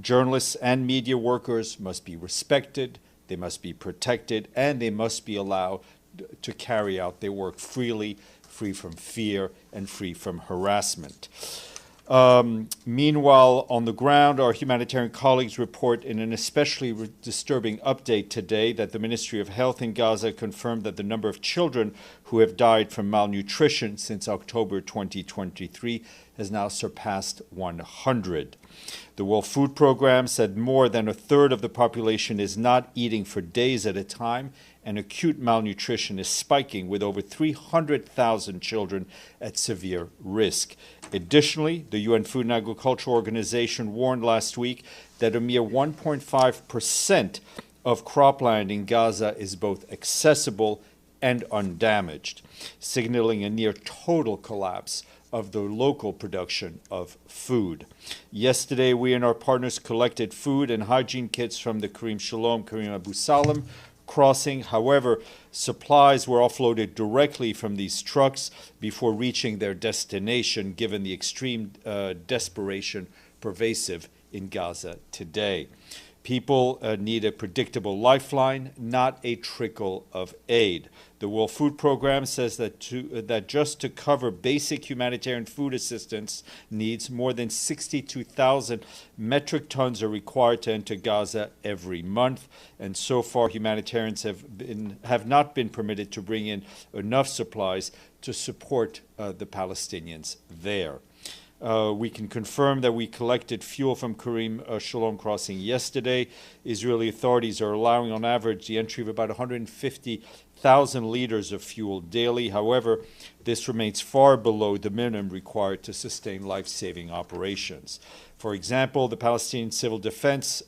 Journalists and media workers must be respected, they must be protected, and they must be allowed to carry out their work freely, free from fear, and free from harassment. Meanwhile, on the ground, our humanitarian colleagues report in an especially disturbing update today that the Ministry of Health in Gaza confirmed that the number of children who have died from malnutrition since October 2023 has now surpassed 100. The World Food Programme said more than a third of the population is not eating for days at a time, and acute malnutrition is spiking, with over 300,000 children at severe risk. Additionally, the UN Food and Agriculture Organization warned last week that a mere 1.5% of cropland in Gaza is both accessible and undamaged, signaling a near total collapse of the local production of food. Yesterday, we and our partners collected food and hygiene kits from the Karim Abu Salam crossing. However, supplies were offloaded directly from these trucks before reaching their destination, given the extreme desperation pervasive in Gaza today. People need a predictable lifeline, not a trickle of aid. The World Food Programme says that just to cover basic humanitarian food assistance needs, more than 62,000 metric tons are required to enter Gaza every month. And so far, humanitarians have not been permitted to bring in enough supplies to support the Palestinians there. We can confirm that we collected fuel from Karim Shalom crossing yesterday. Israeli authorities are allowing on average the entry of about 150,000 liters of fuel daily. However, this remains far below the minimum required to sustain life-saving operations. For example, the Palestinian Civil Defense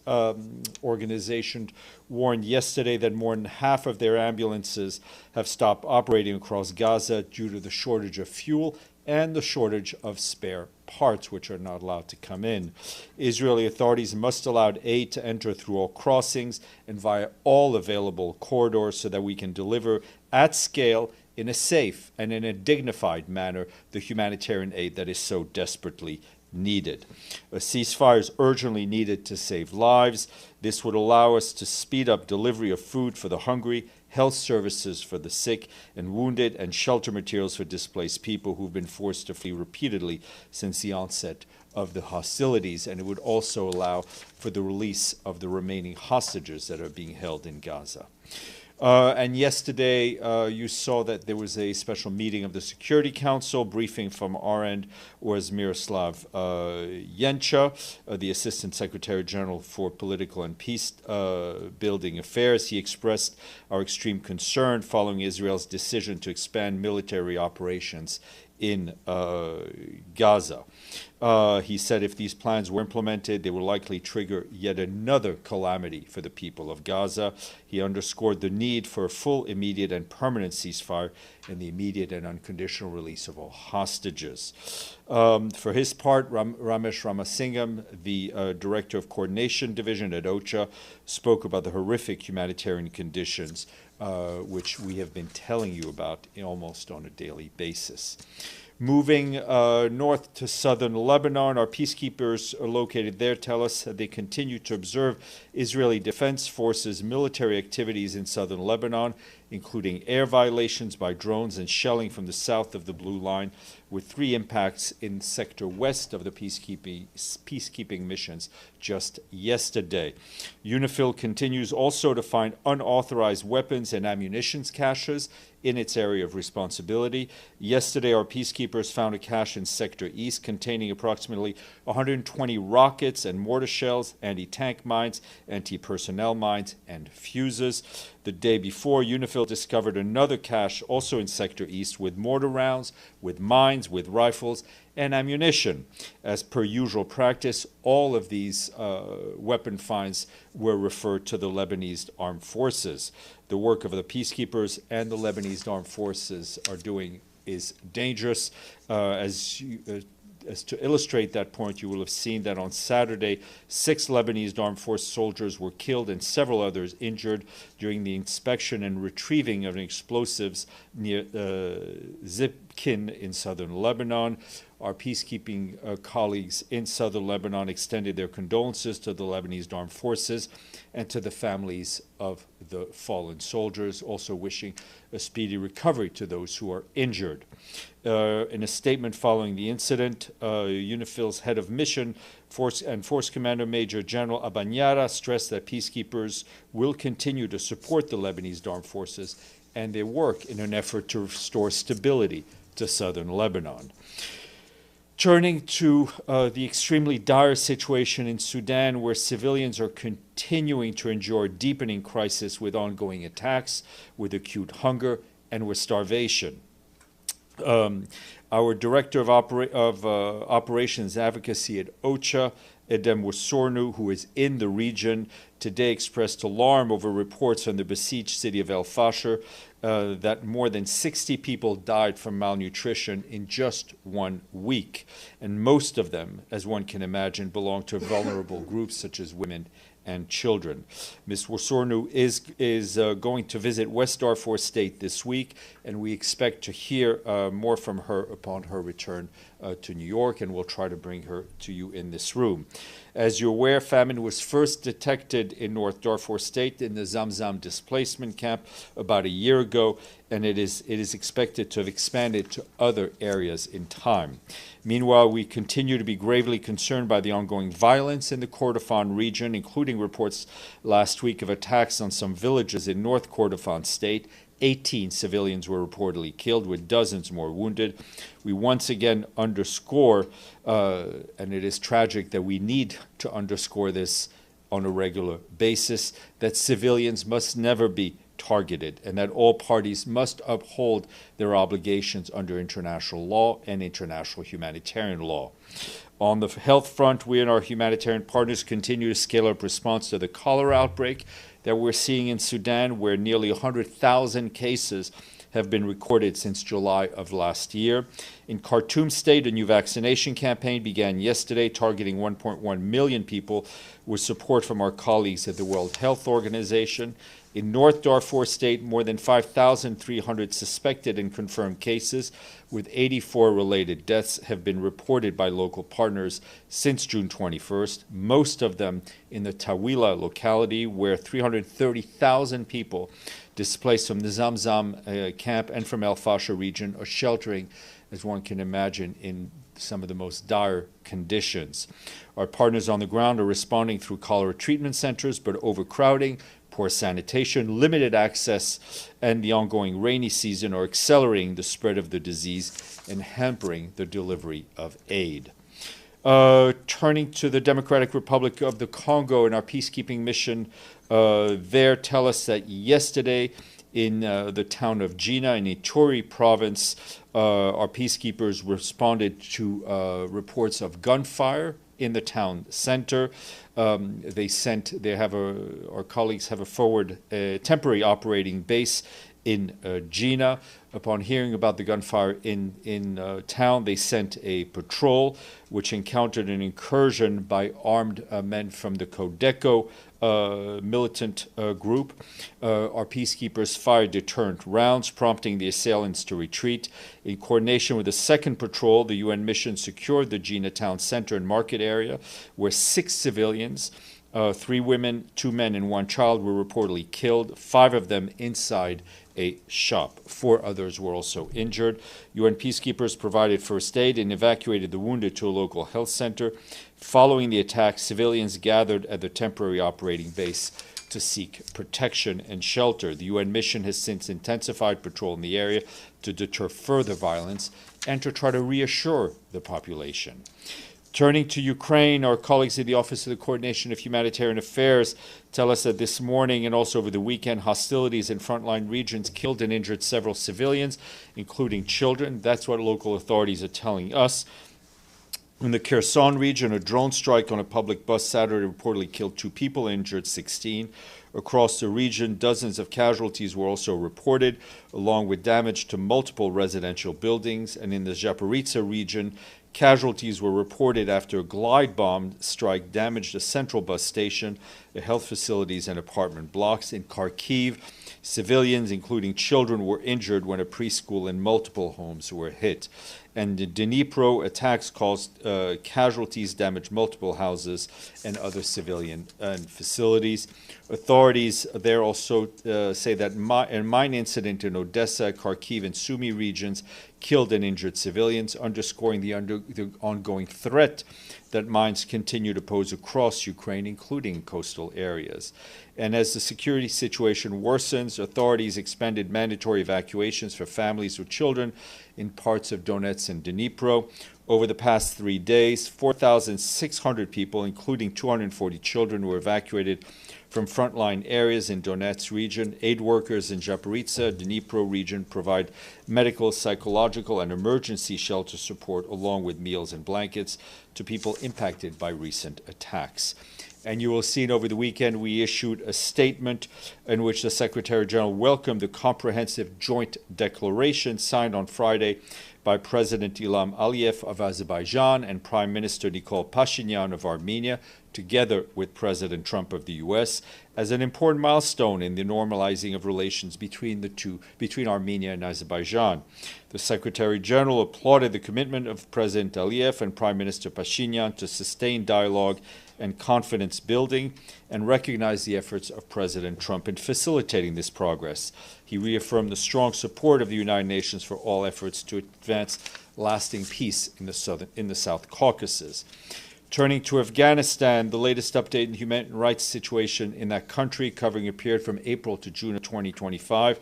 Organization warned yesterday that more than half of their ambulances have stopped operating across Gaza due to the shortage of fuel and the shortage of spare parts, which are not allowed to come in. Israeli authorities must allow aid to enter through all crossings and via all available corridors so that we can deliver at scale, in a safe and in a dignified manner, the humanitarian aid that is so desperately needed. A ceasefire is urgently needed to save lives. This would allow us to speed up delivery of food for the hungry, health services for the sick and wounded, and shelter materials for displaced people who've been forced to flee repeatedly since the onset of the hostilities. And it would also allow for the release of the remaining hostages that are being held in Gaza. And yesterday, you saw that there was a special meeting of the Security Council. Briefing from our end was Miroslav Yencha, the Assistant Secretary General for Political and Peace Building Affairs. He expressed our extreme concern following Israel's decision to expand military operations in Gaza. He said if these plans were implemented, they will likely trigger yet another calamity for the people of Gaza. He underscored the need for a full, immediate, and permanent ceasefire and the immediate and unconditional release of all hostages. For his part, Ramesh Ramasingam, the Director of Coordination Division at OCHA, spoke about the horrific humanitarian conditions which we have been telling you about almost on a daily basis. Moving north to southern Lebanon, our peacekeepers are located there tell us that they continue to observe Israeli Defense Forces military activities in southern Lebanon, including air violations by drones and shelling from the south of the Blue Line, with 3 impacts in sector west of the peacekeeping missions just yesterday. UNIFIL continues also to find unauthorized weapons and ammunition caches in its area of responsibility. Yesterday, our peacekeepers found a cache in Sector East containing approximately 120 rockets and mortar shells, anti-tank mines, anti-personnel mines, and fuses. The day before, UNIFIL discovered another cache also in Sector East with mortar rounds, with mines, with rifles, and ammunition. As per usual practice, all of these weapon finds were referred to the Lebanese armed forces. The work of the peacekeepers and the Lebanese armed forces are doing is dangerous. As to illustrate that point, you will have seen that on Saturday, 6 Lebanese armed force soldiers were killed and several others injured during the inspection and retrieving of explosives near Zipkin in southern Lebanon. Our peacekeeping colleagues in southern Lebanon extended their condolences to the Lebanese armed forces and to the families of the fallen soldiers, also wishing a speedy recovery to those who are injured. In a statement following the incident, UNIFIL's head of mission Force Commander Major General Abanyara stressed that peacekeepers will continue to support the Lebanese armed forces and their work in an effort to restore stability to southern Lebanon. Turning to the extremely dire situation in Sudan, where civilians are continuing to endure deepening crisis with ongoing attacks, with acute hunger, and with starvation. Our Director of Operations Advocacy at OCHA, Edem Wasornu, who is in the region, today expressed alarm over reports from the besieged city of El Fasher that more than 60 people died from malnutrition in just 1 week. And most of them, as one can imagine, belong to vulnerable groups such as women and children. Ms. Wasornu is going to visit West Darfur State this week, and we expect to hear more from her upon her return to New York, and we'll try to bring her to you in this room. As you're aware, famine was first detected in North Darfur State in the Zamzam displacement camp about a year ago, and it is expected to have expanded to other areas in time. Meanwhile, we continue to be gravely concerned by the ongoing violence in the Kordofan region, including reports last week of attacks on some villages in North Kordofan State. 18 civilians were reportedly killed, with dozens more wounded. We once again underscore, and it is tragic that we need to underscore this on a regular basis, that civilians must never be targeted and that all parties must uphold their obligations under international law and international humanitarian law. On the health front, we and our humanitarian partners continue to scale up response to the cholera outbreak that we're seeing in Sudan, where nearly 100,000 cases have been recorded since July of last year. In Khartoum State, a new vaccination campaign began yesterday, targeting 1.1 million people with support from our colleagues at the World Health Organization. In North Darfur State, more than 5,300 suspected and confirmed cases, with 84 related deaths, have been reported by local partners since June 21st, most of them in the Tawila locality, where 330,000 people displaced from the Zamzam camp and from El Fasher region are sheltering, as one can imagine, in some of the most dire conditions. Our partners on the ground are responding through cholera treatment centers, but overcrowding, poor sanitation, limited access, and the ongoing rainy season are accelerating the spread of the disease and hampering the delivery of aid. Turning to the Democratic Republic of the Congo and our peacekeeping mission there, tell us that yesterday in the town of Jina in Ituri province, our peacekeepers responded to reports of gunfire in the town center. Our colleagues have a forward temporary operating base in Jina. Upon hearing about the gunfire in town, they sent a patrol, which encountered an incursion by armed men from the Codeco militant group. Our peacekeepers fired deterrent rounds, prompting the assailants to retreat. In coordination with the second patrol, the UN mission secured the Jina town center and market area, where 6 civilians, 3 women, 2 men, and 1 child were reportedly killed, 5 of them inside a shop. 4 others were also injured. UN peacekeepers provided first aid and evacuated the wounded to a local health center. Following the attack, civilians gathered at the temporary operating base to seek protection and shelter. The UN mission has since intensified patrol in the area to deter further violence and to try to reassure the population. Turning to Ukraine, our colleagues at the Office of the Coordination of Humanitarian Affairs tell us that this morning and also over the weekend, hostilities in frontline regions killed and injured several civilians, including children. That's what local authorities are telling us. In the Kherson region, a drone strike on a public bus Saturday reportedly killed 2 people and injured 16. Across the region, dozens of casualties were also reported, along with damage to multiple residential buildings. And in the Zaporizhzhia region, casualties were reported after a glide bomb strike damaged a central bus station, the health facilities, and apartment blocks. In Kharkiv, civilians, including children, were injured when a preschool and multiple homes were hit. And in Dnipro, attacks caused casualties, damaged multiple houses and other civilian facilities. Authorities there also say that a mine incident in Odessa, Kharkiv, and Sumy regions killed and injured civilians, underscoring the ongoing threat that mines continue to pose across Ukraine, including coastal areas. And as the security situation worsens, authorities expanded mandatory evacuations for families with children in parts of Donetsk and Dnipro. Over the past 3 days, 4,600 people, including 240 children, were evacuated from frontline areas in Donetsk region. Aid workers in Zaporizhzhia, Dnipro region provide medical, psychological, and emergency shelter support, along with meals and blankets, to people impacted by recent attacks. And you will have seen over the weekend we issued a statement in which the Secretary General welcomed the comprehensive joint declaration signed on Friday by President Ilham Aliyev of Azerbaijan and Prime Minister Nikol Pashinyan of Armenia, together with President Trump of the U.S., as an important milestone in the normalizing of relations between Armenia and Azerbaijan. The Secretary General applauded the commitment of President Aliyev and Prime Minister Pashinyan to sustain dialogue and confidence building, and recognized the efforts of President Trump in facilitating this progress. He reaffirmed the strong support of the United Nations for all efforts to advance lasting peace in the South Caucasus. Turning to Afghanistan, the latest update in the human rights situation in that country, covering a period from April to June of 2025,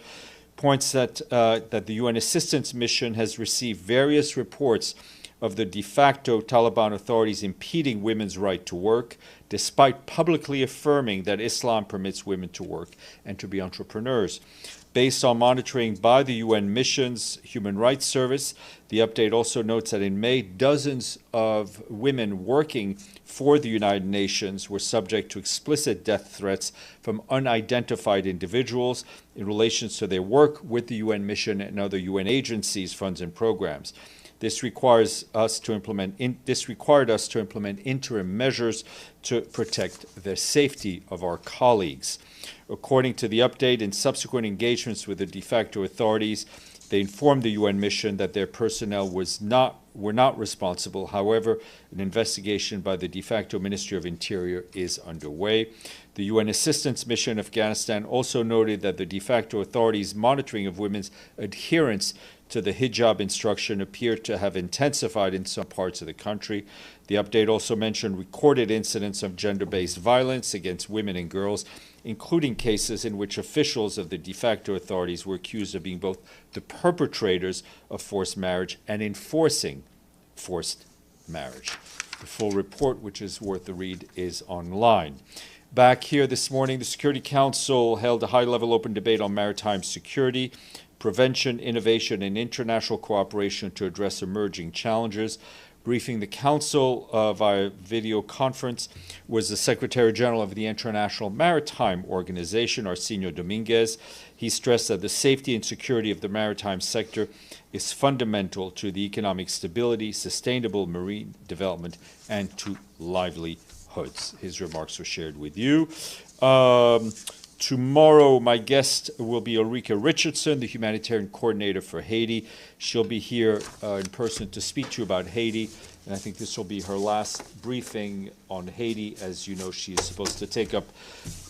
points that the UN assistance mission has received various reports of the de facto Taliban authorities impeding women's right to work, despite publicly affirming that Islam permits women to work and to be entrepreneurs. Based on monitoring by the UN mission's Human Rights Service, the update also notes that in May, dozens of women working for the United Nations were subject to explicit death threats from unidentified individuals in relation to their work with the UN mission and other UN agencies, funds, and programs. This required us to implement interim measures to protect the safety of our colleagues. According to the update, in subsequent engagements with the de facto authorities, they informed the UN mission that their personnel were not responsible. However, an investigation by the de facto Ministry of Interior is underway. The UN assistance mission in Afghanistan also noted that the de facto authorities' monitoring of women's adherence to the hijab instruction appeared to have intensified in some parts of the country. The update also mentioned recorded incidents of gender-based violence against women and girls, including cases in which officials of the de facto authorities were accused of being both the perpetrators of forced marriage and enforcing forced marriage. The full report, which is worth the read, is online. Back here this morning, the Security Council held a high-level open debate on maritime security, prevention, innovation, and international cooperation to address emerging challenges. Briefing the Council via video conference was the Secretary General of the International Maritime Organization, Arsenio Dominguez. He stressed that the safety and security of the maritime sector is fundamental to the economic stability, sustainable marine development, and to livelihoods. His remarks were shared with you. Tomorrow, my guest will be Ulrika Richardson, the Humanitarian Coordinator for Haiti. She'll be here in person to speak to you about Haiti, and I think this will be her last briefing on Haiti. As you know, she is supposed to take up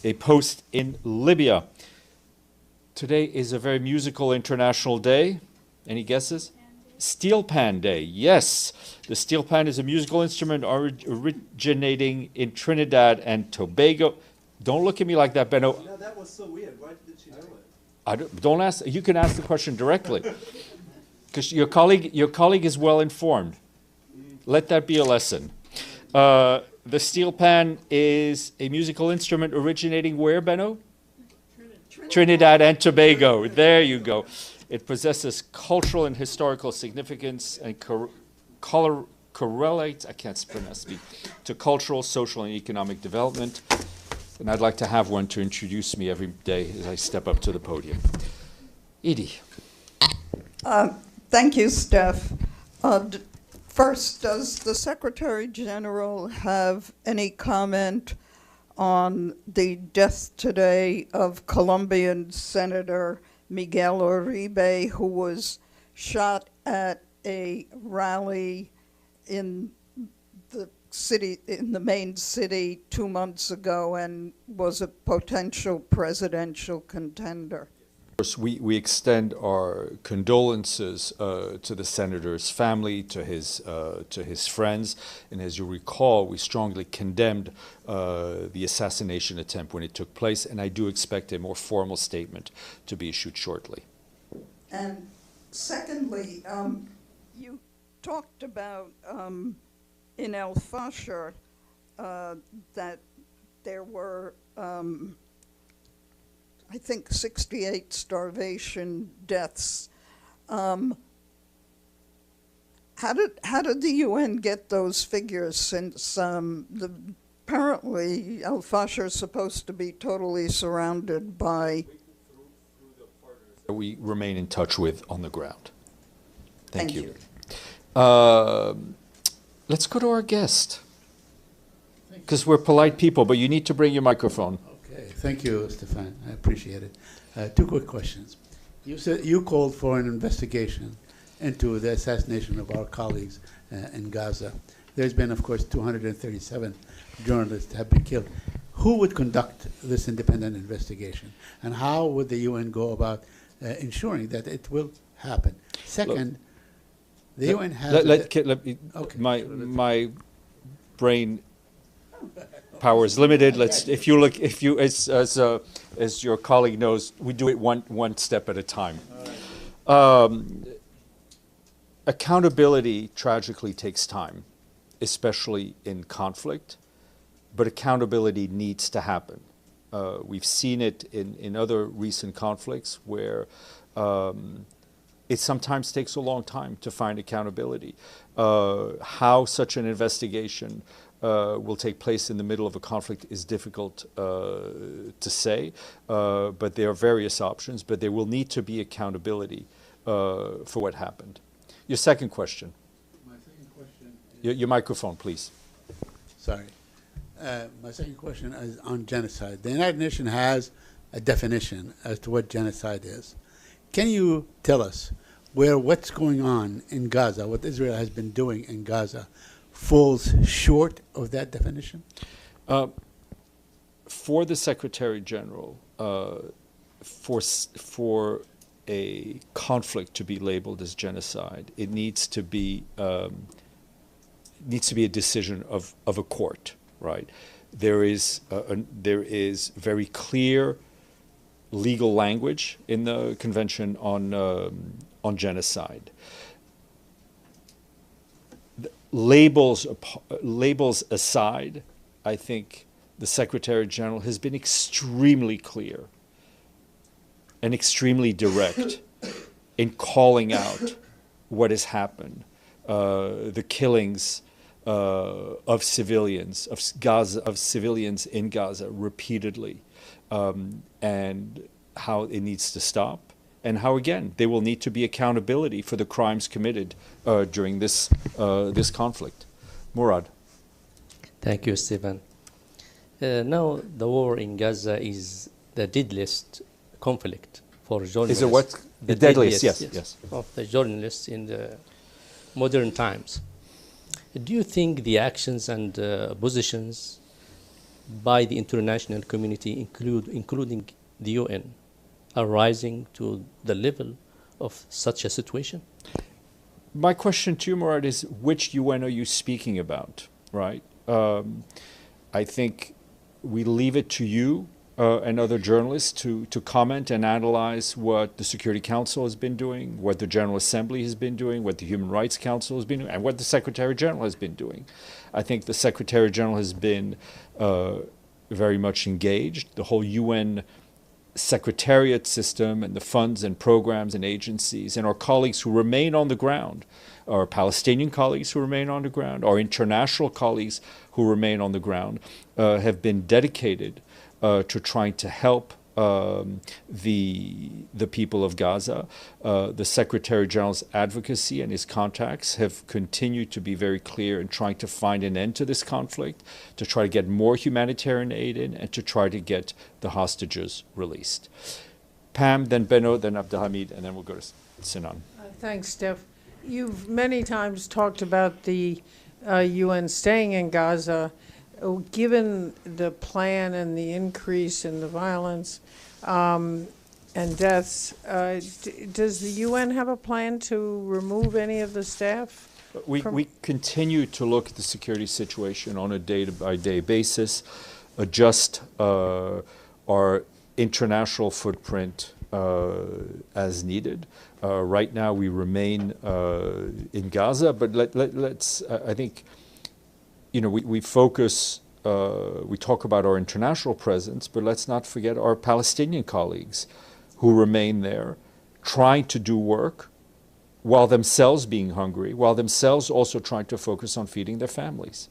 a post in Libya. Today is a very musical international day. Any guesses? Steel Pan Day, yes. The steel pan is a musical instrument originating in Trinidad and Tobago. Don't look at me like that, Benno. No, that was so weird. Why did she know it? Don't ask. You can ask the question directly, because your colleague is well informed. Let that be a lesson. The steel pan is a musical instrument originating where, Benno? Trinidad and Tobago. There you go. It possesses cultural and historical significance and correlates, I can't pronounce speak, to cultural, social, and economic development. And I'd like to have one to introduce me every day as I step up to the podium. Edie. Thank you, Steph. First, does the Secretary General have any comment on the death today of Colombian Senator Miguel Uribe, who was shot at a rally in the city, in the main city 2 months ago, and was a potential presidential contender. Of course, we extend our condolences to the senator's family, to his friends, and as you recall, we strongly condemned the assassination attempt when it took place, and I do expect a more formal statement to be issued shortly. And secondly, you talked about in El Fasher that there were I think 68 starvation deaths. How did the UN get those figures, since apparently El Fasher is supposed to be totally surrounded by... We remain in touch with on the ground. Thank you. Let's go to our guest, because we're polite people, but you need to bring your microphone. Okay, thank you, Stefan. I appreciate it. Two quick questions. You said you called for an investigation into the assassination of our colleagues in Gaza. There's been, of course, 237 journalists have been killed. Who would conduct this independent investigation, and how would the UN go about ensuring that it will happen? Second, the UN has... My brain power is limited. If you, as your colleague knows, we do it one step at a time. Accountability tragically takes time, especially in conflict, but accountability needs to happen. We've seen it in other recent conflicts where it sometimes takes a long time to find accountability. How such an investigation will take place in the middle of a conflict is difficult to say, but there are various options, but there will need to be accountability for what happened. Your second question. My second question is... Your microphone, please. Sorry. My second question is on genocide. The United Nations has a definition as to what genocide is. Can you tell us where what's going on in Gaza, what Israel has been doing in Gaza, falls short of that definition? For the Secretary General, for a conflict to be labeled as genocide, it needs to be a decision of a court, right? There is very clear legal language in the Convention on Genocide. Labels aside, I think the Secretary General has been extremely clear and extremely direct in calling out what has happened, the killings of civilians, of civilians in Gaza repeatedly, and how it needs to stop, and how, again, there will need to be accountability for the crimes committed during this conflict. Murad. Thank you, Stephen. Now, the war in Gaza is the deadliest conflict for journalists. Is it what? The deadliest, yes. Of the journalists in the modern times. Do you think the actions and positions by the international community, including the UN, are rising to the level of such a situation? My question to you, Murad, is which UN are you speaking about, right? I think we leave it to you and other journalists to comment and analyze what the Security Council has been doing, what the General Assembly has been doing, what the Human Rights Council has been doing, and what the Secretary General has been doing. I think the Secretary General has been very much engaged. The whole UN secretariat system and the funds and programs and agencies and our colleagues who remain on the ground, our Palestinian colleagues who remain on the ground, our international colleagues who remain on the ground, have been dedicated to trying to help the people of Gaza. The Secretary General's advocacy and his contacts have continued to be very clear in trying to find an end to this conflict, to try to get more humanitarian aid in, and to try to get the hostages released. Pam, then Benno, then Abdelhamid, and then we'll go to Sinan. Thanks, Steph. You've many times talked about the UN staying in Gaza. Given the plan and the increase in the violence and deaths, does the UN have a plan to remove any of the staff? We continue to look at the security situation on a day-by-day basis, adjust our international footprint as needed. Right now, we remain in Gaza, but let's. I think, we focus. We talk about our international presence, but let's not forget our Palestinian colleagues, who remain there, trying to do work, while themselves being hungry, while themselves also trying to focus on feeding their families.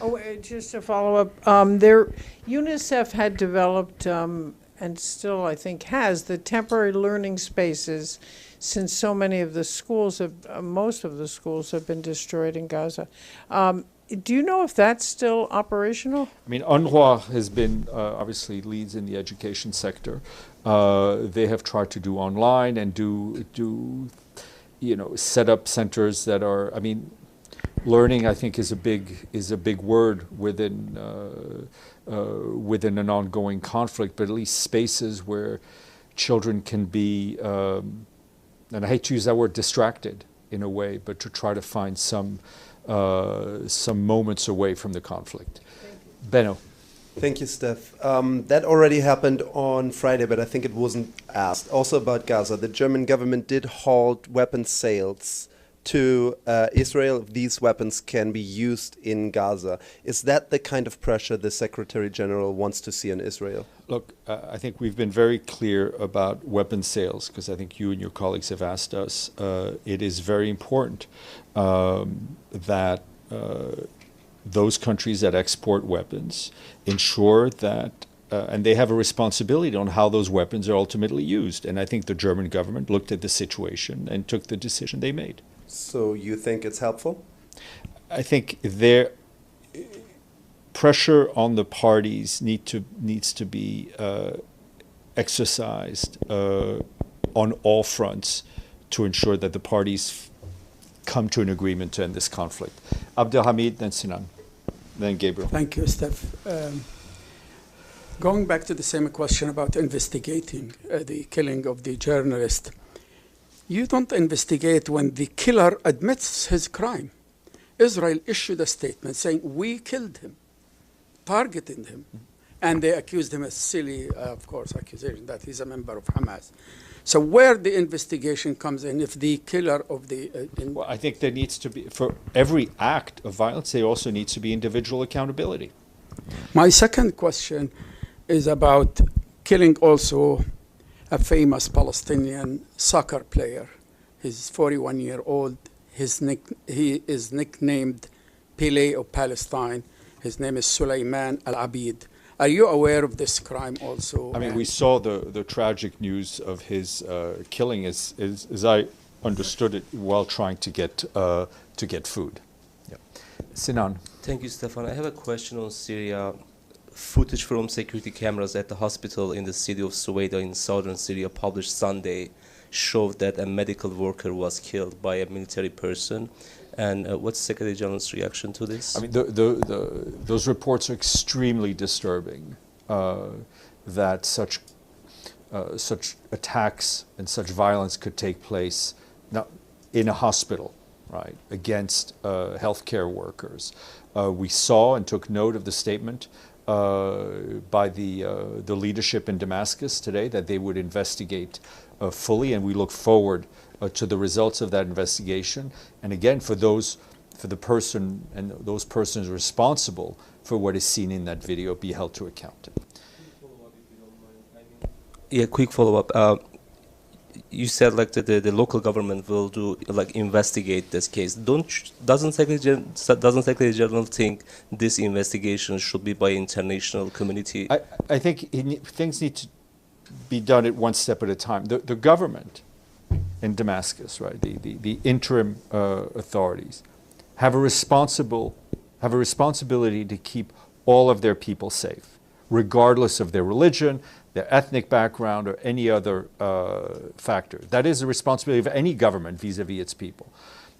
Oh, just to follow up, UNICEF had developed, and still I think has, the temporary learning spaces, since so many of the schools, most of the schools have been destroyed in Gaza. Do you know if that's still operational? I mean, UNRWA has been, obviously leads in the education sector. They have tried to do online and do set up centers that are, learning, I think, is a big word within an ongoing conflict, but at least spaces where children can be, and I hate to use that word, distracted in a way, but to try to find some moments away from the conflict. Benno. Thank you, Steph. That already happened on Friday, but I think it wasn't asked. Also about Gaza, the German government did halt weapons sales to Israel. These weapons can be used in Gaza. Is that the kind of pressure the Secretary General wants to see on Israel? Look, I think we've been very clear about weapons sales, because I think you and your colleagues have asked us. It is very important that those countries that export weapons ensure that, and they have a responsibility on how those weapons are ultimately used. And I think the German government looked at the situation and took the decision they made. So you think it's helpful? I think their pressure on the parties needs to be exercised on all fronts to ensure that the parties come to an agreement to end this conflict. Abdelhamid, then Sinan, then Gabriel. Thank you, Steph. Going back to the same question about investigating the killing of the journalist, you don't investigate when the killer admits his crime. Israel issued a statement saying, we killed him, targeting him, and they accused him of silly, of course, accusation that he's a member of Hamas. So where the investigation comes in, if the killer of the... Well, I think there needs to be, for every act of violence, there also needs to be individual accountability. My second question is about killing also a famous Palestinian soccer player. He's 41-year-old. He is nicknamed Pele of Palestine. His name is Sulaiman Al-Abid. Are you aware of this crime also? I mean, we saw the tragic news of his killing, as I understood it, while trying to get food. Yeah. Sinan. Thank you, Stefan. I have a question on Syria. Footage from security cameras at the hospital in the city of Suwaida in southern Syria published Sunday showed that a medical worker was killed by a military person. And what's Secretary General's reaction to this? I mean, those reports are extremely disturbing, that such attacks and such violence could take place in a hospital, right, against healthcare workers. We saw and took note of the statement by the leadership in Damascus today that they would investigate fully, and we look forward to the results of that investigation. And again, for the person and those persons responsible for what is seen in that video be held to account. Yeah, quick follow-up. You said like the local government will investigate this case. Doesn't Secretary General think this investigation should be by international community? I think things need to be done at one step at a time. The government in Damascus, right, the interim authorities have a responsibility to keep all of their people safe, regardless of their religion, their ethnic background, or any other factor. That is the responsibility of any government vis-a-vis its people.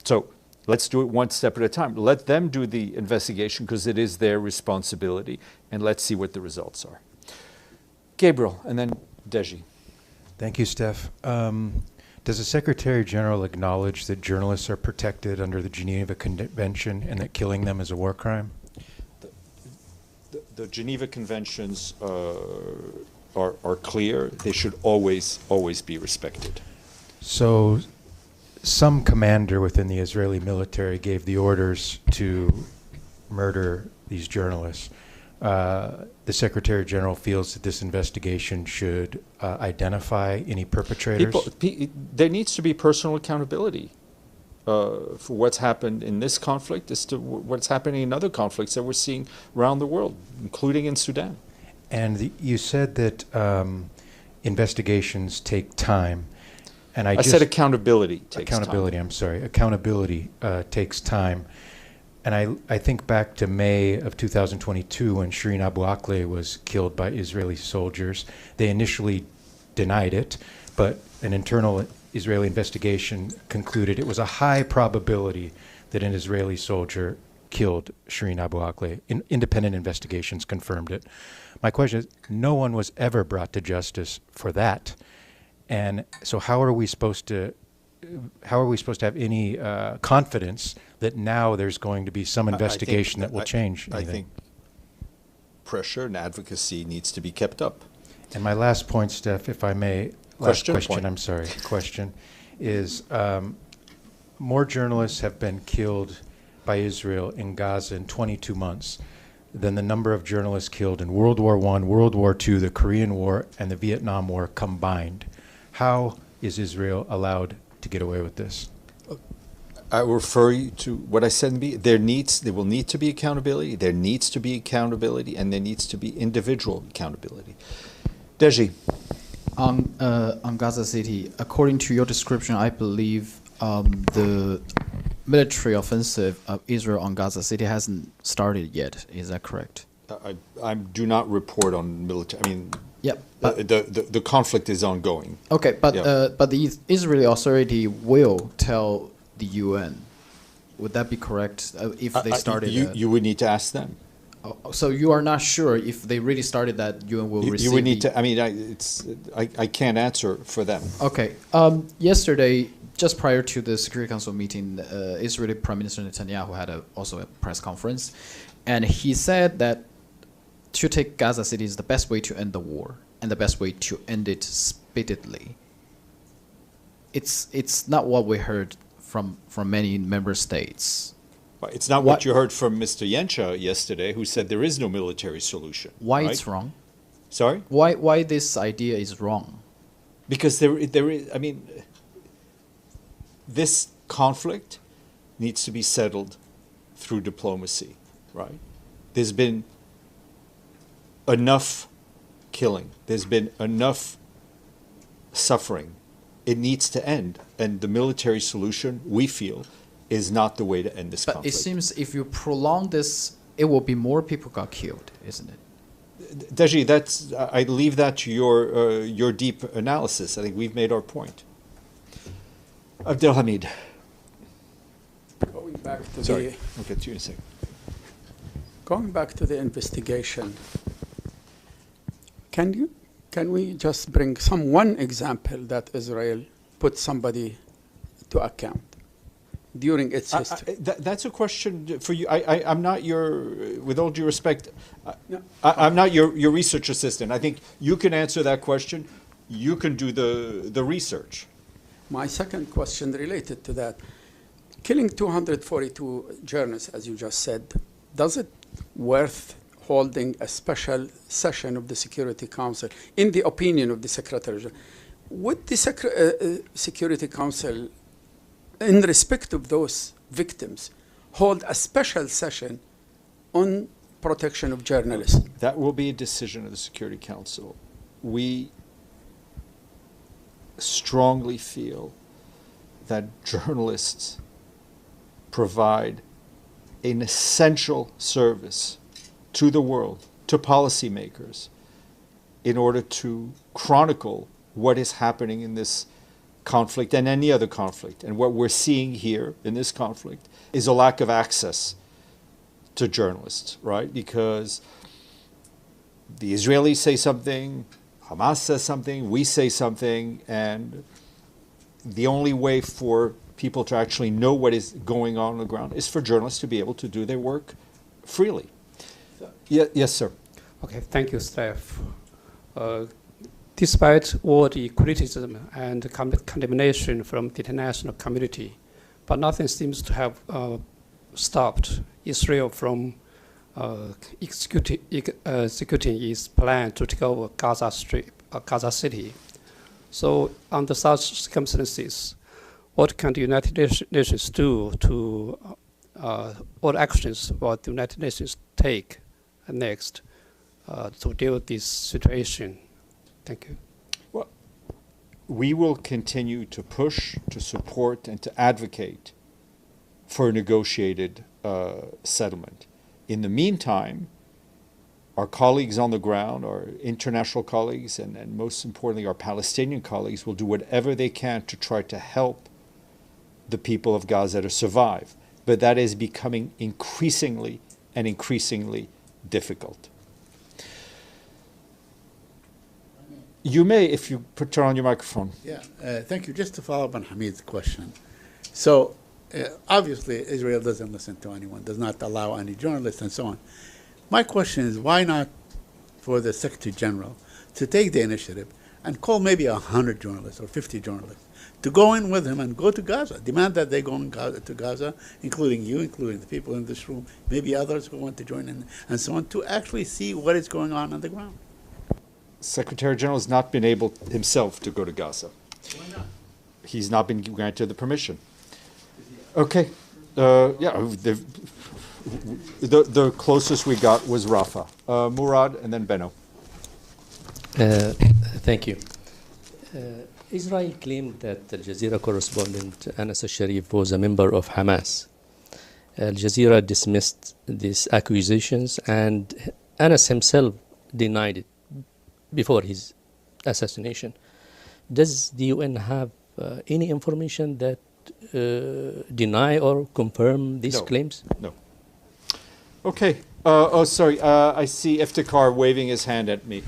So let's do it one step at a time. Let them do the investigation because it is their responsibility, and let's see what the results are. Gabriel, and then Deji. Thank you, Steph. Does the Secretary General acknowledge that journalists are protected under the Geneva Convention and that killing them is a war crime? The Geneva Conventions are clear. They should always be respected. So some commander within the Israeli military gave the orders to murder these journalists. The Secretary General feels that this investigation should identify any perpetrators. There needs to be personal accountability for what's happened in this conflict as to what's happening in other conflicts that we're seeing around the world, including in Sudan. And you said that investigations take time. And I said accountability takes accountability, time. I'm sorry. Accountability takes time. And I think back to May of 2022 when Shireen Abu Akleh was killed by Israeli soldiers. They initially denied it, but an internal Israeli investigation concluded it was a high probability that an Israeli soldier killed Shireen Abu Akleh. Independent investigations confirmed it. My question is, no one was ever brought to justice for that. And so how are we supposed to have any confidence that now there's going to be some investigation that will change anything? I think pressure and advocacy needs to be kept up. And my last point, Steph, if I may, question is more journalists have been killed by Israel in Gaza in 22 months than the number of journalists killed in World War I, World War II, the Korean War, and the Vietnam War combined. How is Israel allowed to get away with this? I refer you to what I said. There will need to be accountability. There needs to be accountability, and there needs to be individual accountability. Deji. On Gaza City, according to your description, I believe the military offensive of Israel on Gaza City hasn't started yet. Is that correct? I do not report on military. I mean, yep, the conflict is ongoing. Okay, but the Israeli authority will tell the UN. Would that be correct? If they started, you would need to ask them. So you are not sure if they really started that UN will receive. You would need to. I mean, I can't answer for them. Okay. Yesterday, just prior to the Security Council meeting, Israeli Prime Minister Netanyahu had also a press conference, and he said that to take Gaza City is the best way to end the war and the best way to end it speedily. It's not what we heard from many member states. It's not what you heard from Mr. Yensha yesterday, who said there is no military solution. Why right? it's wrong? Sorry? Why this idea is wrong? Because there is. I mean, this conflict needs to be settled through diplomacy, right? There's been enough killing. There's been enough suffering. It needs to end, and the military solution, we feel, is not the way to end this conflict. But it seems if you prolong this, it will be more people got killed, isn't it? Deji, I leave that to your deep analysis. I think we've made our point. Abdelhamid. Going back to Sorry, I'll get to you in a second. Going back to the investigation, can we just bring one example that Israel put somebody to account during its history? That's a question for you. I'm not with all due respect, No. I'm not your research assistant. I think you can answer that question. You can do the research. My second question related to that, killing 242 journalists, as you just said, does it worth holding a special session of the Security Council, in the opinion of the Secretary General? Would the Security Council, in respect of those victims, hold a special session on protection of journalists? That will be a decision of the Security Council. We strongly feel that journalists provide an essential service to the world, to policymakers, in order to chronicle what is happening in this conflict and any other conflict. And what we're seeing here in this conflict is a lack of access to journalists, right? Because the Israelis say something, Hamas says something, we say something, and the only way for people to actually know what is going on the ground is for journalists to be able to do their work freely. Yes, sir. Okay, thank you, Steph. Despite all the criticism and condemnation from the international community, but nothing seems to have stopped Israel from executing its plan to take over Gaza Strip, Gaza City. So under such circumstances, what can the United Nations do to, what actions will the United Nations take next to deal with this situation? Thank you. Well, we will continue to push, to support, and to advocate for a negotiated settlement. In the meantime, our colleagues on the ground, our international colleagues, and most importantly, our Palestinian colleagues will do whatever they can to try to help the people of Gaza to survive. But that is becoming increasingly and increasingly difficult. You may, if you turn on your microphone. Yeah, thank you. Just to follow up on Hamid's question. So, obviously, Israel doesn't listen to anyone, does not allow any journalists and so on. My question is, why not for the Secretary General to take the initiative and call maybe 100 journalists or 50 journalists to go in with him and go to Gaza, demand that they go to Gaza, including you, including the people in this room, maybe others who want to join in, and so on, to actually see what is going on the ground? Secretary General has not been able himself to go to Gaza. Why not? He's not been granted the permission. Okay. The closest we got was Rafa. Murad and then Benno. Thank you. Israel claimed that Al Jazeera correspondent Anas al-Sharif was a member of Hamas. Al Jazeera dismissed these accusations, and Anas himself denied it before his assassination. Does the UN have any information that deny or confirm these claims? No. Okay. I see Iftikhar waving his hand at me.